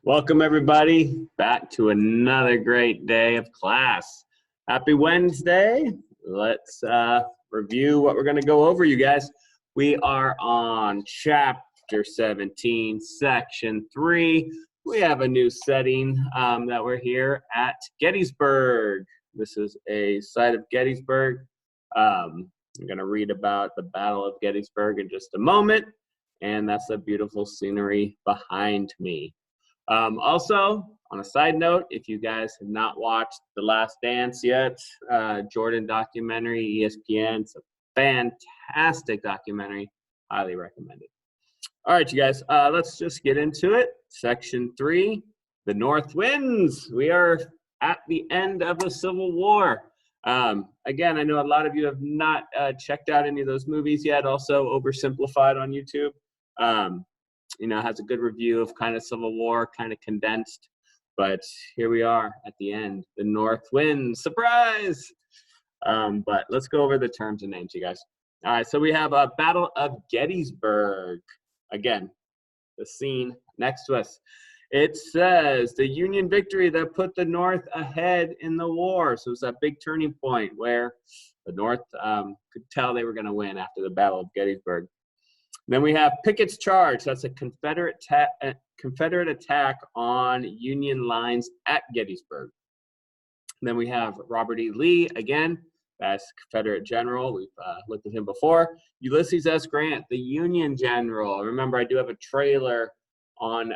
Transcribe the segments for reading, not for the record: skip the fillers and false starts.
Welcome everybody back to another great day of class. Happy Wednesday. Let's review what we're going to go over, you guys. We are on chapter 17, section 3. We have a new setting that we're here at Gettysburg. This is a site of Gettysburg. I'm going to read about the Battle of Gettysburg in just a moment, and that's the beautiful scenery behind me. Also, on a side note, if you guys have not watched The Last Dance yet, Jordan documentary, ESPN, it's a fantastic documentary, highly recommended. All right, you guys, let's just get into it. Section 3, the North wins. We are at the end of the Civil War. Again, I know a lot of you have not checked out any of those movies yet, also Oversimplified on YouTube. Has a good review of kind of Civil War, kind of condensed. But here we are at the end. The North wins. Surprise! But let's go over the terms and names, you guys. All right, so we have a Battle of Gettysburg. Again, the scene next to us. It says the Union victory that put the North ahead in the war. So it's that big turning point where the North could tell they were going to win after the Battle of Gettysburg. Then we have Pickett's charge. That's a Confederate attack on Union lines at Gettysburg. Then we have Robert E. Lee, again, that's Confederate general. We've looked at him before. Ulysses S. Grant, the Union general. Remember, I do have a trailer on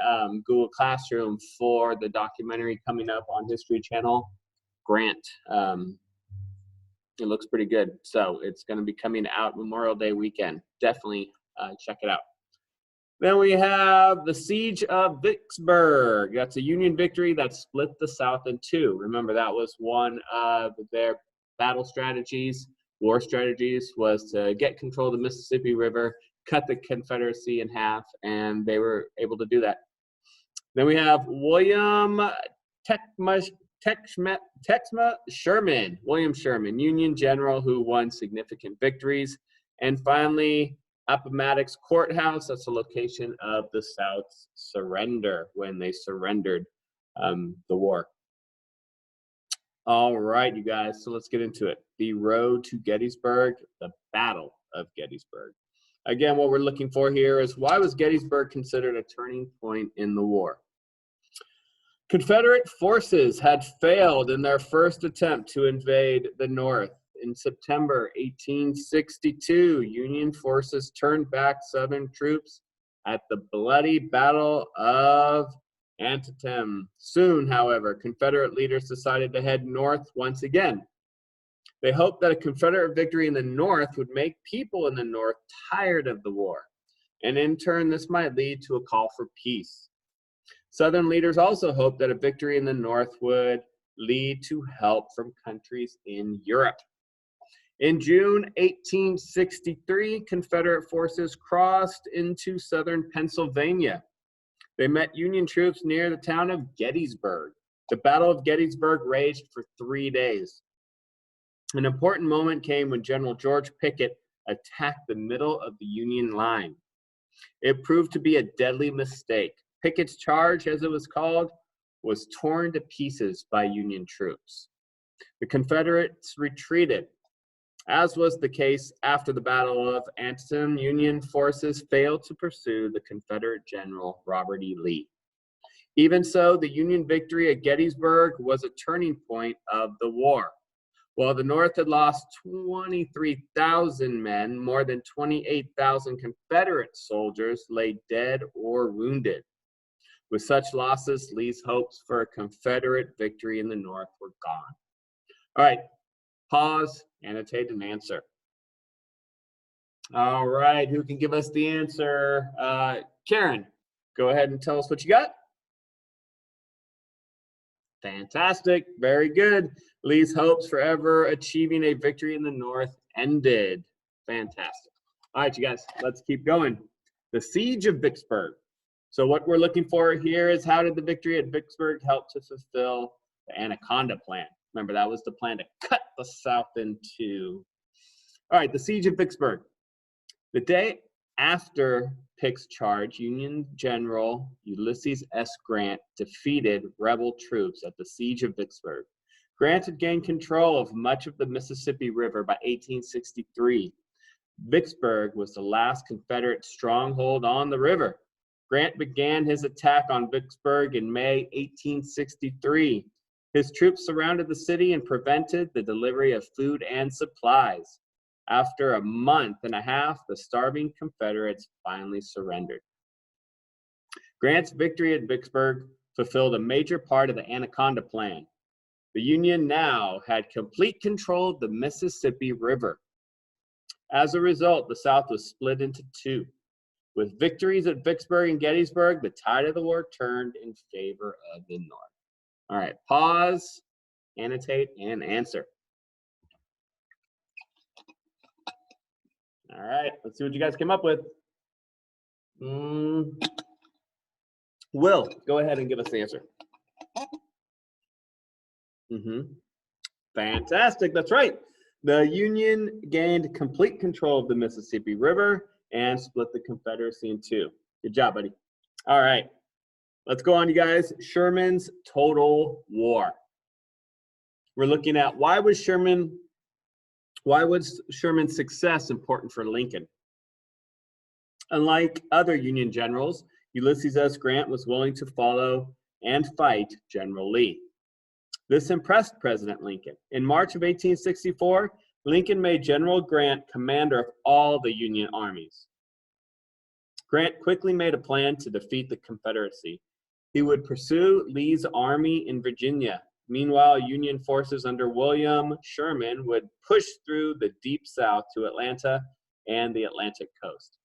Google Classroom for the documentary coming up on History Channel. Grant. It looks pretty good. So it's going to be coming out Memorial Day weekend. Definitely check it out. Then we have the Siege of Vicksburg. That's a Union victory that split the South in two. Remember, that was one of their battle strategies, war strategies, was to get control of the Mississippi River, cut the Confederacy in half, and they were able to do that. Then we have William Sherman, Union general who won significant victories. And finally, Appomattox Courthouse, that's the location of the South's surrender when they surrendered the war. All right, you guys, so let's get into it. The road to Gettysburg, the Battle of Gettysburg. Again, what we're looking for here is why was Gettysburg considered a turning point in the war? Confederate forces had failed in their first attempt to invade the North. In September 1862, Union forces turned back Southern troops at the bloody Battle of Antietam. Soon, however, Confederate leaders decided to head north once again. They hoped that a Confederate victory in the North would make people in the North tired of the war, and in turn, this might lead to a call for peace. Southern leaders also hoped that a victory in the North would lead to help from countries in Europe. In June 1863, Confederate forces crossed into southern Pennsylvania. They met Union troops near the town of Gettysburg. The Battle of Gettysburg raged for 3 days. An important moment came when General George Pickett attacked the middle of the Union line. It proved to be a deadly mistake. Pickett's charge, as it was called, was torn to pieces by Union troops. The Confederates retreated. As was the case after the Battle of Antietam, Union forces failed to pursue the Confederate general Robert E. Lee. Even so, the Union victory at Gettysburg was a turning point of the war. While the North had lost 23,000 men, more than 28,000 Confederate soldiers lay dead or wounded. With such losses, Lee's hopes for a Confederate victory in the North were gone. All right, pause, annotate, and answer. All right, who can give us the answer? Karen, go ahead and tell us what you got. Fantastic, very good. Lee's hopes for ever achieving a victory in the North ended. Fantastic. All right, you guys, let's keep going. The Siege of Vicksburg. So what we're looking for here is how did the victory at Vicksburg help to fulfill the Anaconda Plan? Remember, that was the plan to cut the South in two. All right, the Siege of Vicksburg. The day after Pick's charge, Union General Ulysses S. Grant defeated rebel troops at the Siege of Vicksburg. Grant had gained control of much of the Mississippi River by 1863. Vicksburg was the last Confederate stronghold on the river. Grant began his attack on Vicksburg in May 1863. His troops surrounded the city and prevented the delivery of food and supplies. After a month and a half, the starving Confederates finally surrendered. Grant's victory at Vicksburg fulfilled a major part of the Anaconda Plan. The Union now had complete control of the Mississippi River. As a result, the South was split into two. With victories at Vicksburg and Gettysburg, the tide of the war turned in favor of the North. All right, pause, annotate, and answer. All right, let's see what you guys came up with. Will, go ahead and give us the answer. Fantastic, that's right. The Union gained complete control of the Mississippi River and split the Confederacy in two. Good job, buddy. All right, let's go on, you guys. Sherman's total war. We're looking at why was Sherman's success important for Lincoln? Unlike other Union generals, Ulysses S. Grant was willing to follow and fight General Lee. This impressed President Lincoln. In March of 1864, Lincoln made General Grant commander of all the Union armies. Grant quickly made a plan to defeat the Confederacy. He would pursue Lee's army in Virginia. Meanwhile, Union forces under William Sherman would push through the deep South to Atlanta and the Atlantic coast.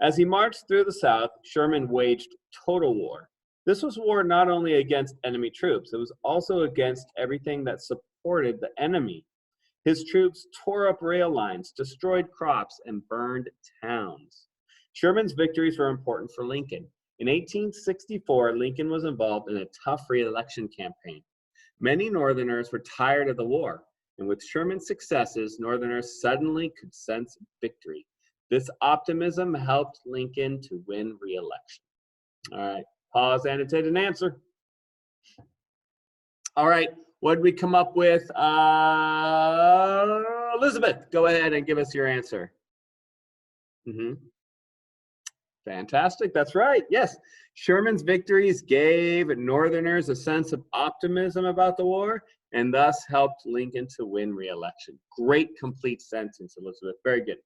As he marched through the South, Sherman waged total war. This was war not only against enemy troops, it was also against everything that supported the enemy. His troops tore up rail lines, destroyed crops, and burned towns. Sherman's victories were important for Lincoln. In 1864, Lincoln was involved in a tough re-election campaign. Many Northerners were tired of the war, and with Sherman's successes, Northerners suddenly could sense victory. This optimism helped Lincoln to win re-election. All right, pause, annotate, and answer. All right, what did we come up with? Elizabeth, go ahead and give us your answer. Fantastic, that's right, yes. Sherman's victories gave Northerners a sense of optimism about the war and thus helped Lincoln to win re-election. Great complete sentence, Elizabeth, very good.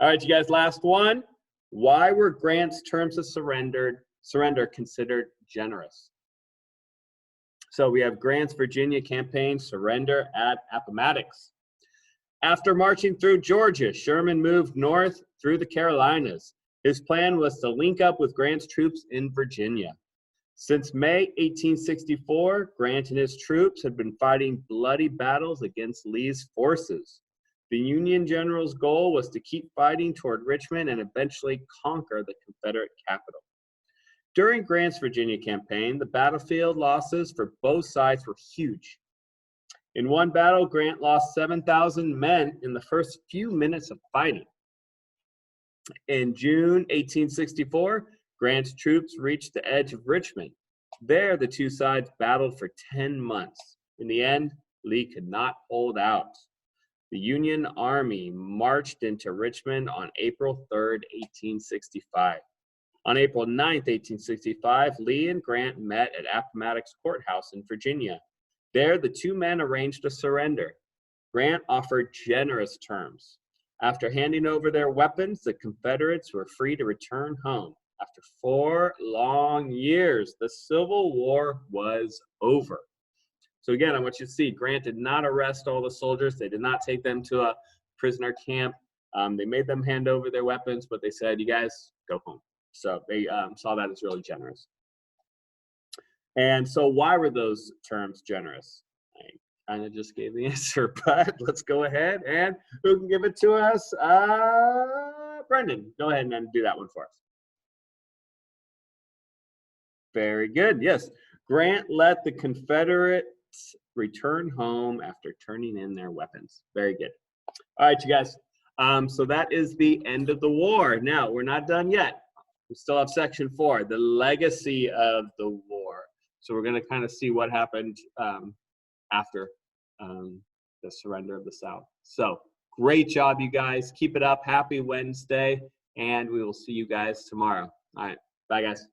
All right, you guys, last one. Why were Grant's terms of surrender considered generous? So we have Grant's Virginia campaign surrender at Appomattox. After marching through Georgia, Sherman moved north through the Carolinas. His plan was to link up with Grant's troops in Virginia. Since May 1864, Grant and his troops had been fighting bloody battles against Lee's forces. The Union general's goal was to keep fighting toward Richmond and eventually conquer the Confederate capital. During Grant's Virginia campaign, the battlefield losses for both sides were huge. In one battle, Grant lost 7,000 men in the first few minutes of fighting. In June 1864, Grant's troops reached the edge of Richmond. There, the two sides battled for 10 months. In the end, Lee could not hold out. The Union Army marched into Richmond on April 3, 1865. On April 9, 1865, Lee and Grant met at Appomattox Courthouse in Virginia. There, the two men arranged a surrender. Grant offered generous terms. After handing over their weapons, the Confederates were free to return home. After 4 long years, the Civil War was over. So again, I want you to see, Grant did not arrest all the soldiers. They did not take them to a prisoner camp. They made them hand over their weapons, but they said, you guys, go home. So they saw that as really generous. And so why were those terms generous? I kind of just gave the answer, but let's go ahead and who can give it to us? Brendan, go ahead and do that one for us. Very good, yes. Grant let the Confederates return home after turning in their weapons. Very good. All right, you guys. So that is the end of the war. Now, we're not done yet. we still have section 4, the legacy of the war. So we're going to kind of see what happened after the surrender of the South. So great job, you guys. Keep it up. Happy Wednesday, and we will see you guys tomorrow. All right. Bye, guys.